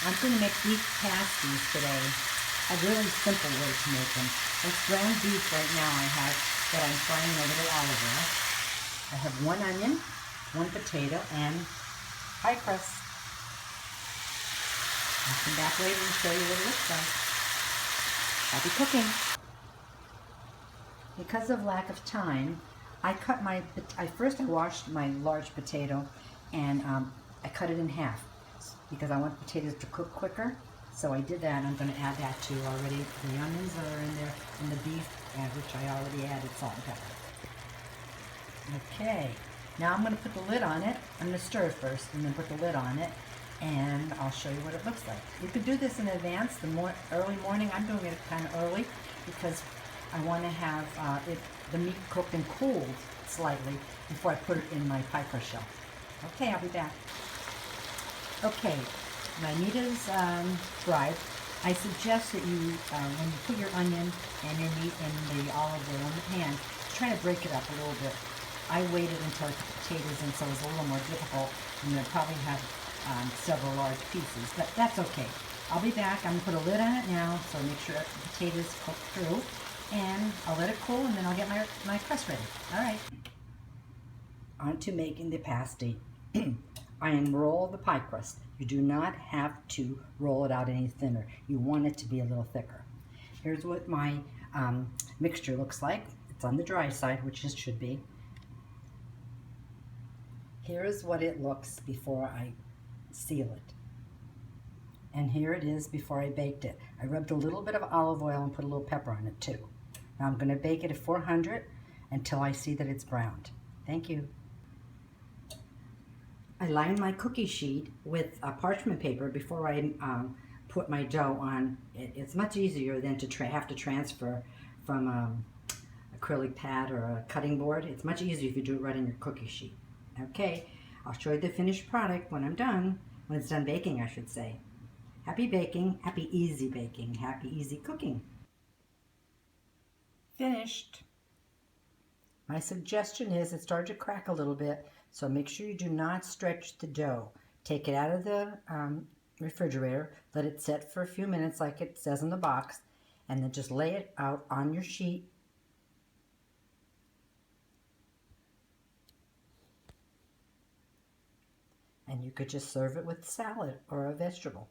I'm going to make beef pasties today. A really simple way to make them. It's ground beef right now I have that I'm frying in a little olive oil. I have 1 onion, 1 potato, and pie crust. I'll come back later and show you what it looks like. Happy cooking. Because of lack of time, first I washed my large potato and I cut it in half because I want potatoes to cook quicker. So I did that, and I'm going to add that to already. The onions are in there, and the beef, which I already added salt and pepper. Okay, now I'm going to put the lid on it. I'm going to stir it first, and then put the lid on it, and I'll show you what it looks like. You could do this in advance, early morning. I'm doing it kind of early because I want to have the meat cooked and cooled slightly before I put it in my pie crust shell. Okay, I'll be back. Okay, my meat is fried. I suggest that you, when you put your onion and your meat in the olive oil in the pan, try to break it up a little bit. I waited until I put the potatoes in, so it was a little more difficult, and I'd probably have several large pieces, but that's okay. I'll be back. I'm going to put a lid on it now, so make sure the potatoes cook through, and I'll let it cool, and then I'll get my crust ready. All right. On to making the pasty. I unroll the pie crust. You do not have to roll it out any thinner. You want it to be a little thicker. Here's what my mixture looks like. It's on the dry side, which it should be. Here's what it looks before I seal it. And here it is before I baked it. I rubbed a little bit of olive oil and put a little pepper on it too. Now I'm going to bake it at 400 until I see that it's browned. Thank you. I line my cookie sheet with parchment paper before I put my dough on. It's much easier than to have to transfer from acrylic pad or a cutting board. It's much easier if you do it right on your cookie sheet. Okay, I'll show you the finished product when I'm done, when it's done baking, I should say. Happy baking, happy easy baking, happy easy cooking. Finished. My suggestion is it started to crack a little bit, so make sure you do not stretch the dough. Take it out of the refrigerator, let it set for a few minutes like it says in the box, and then just lay it out on your sheet. And you could just serve it with salad or a vegetable.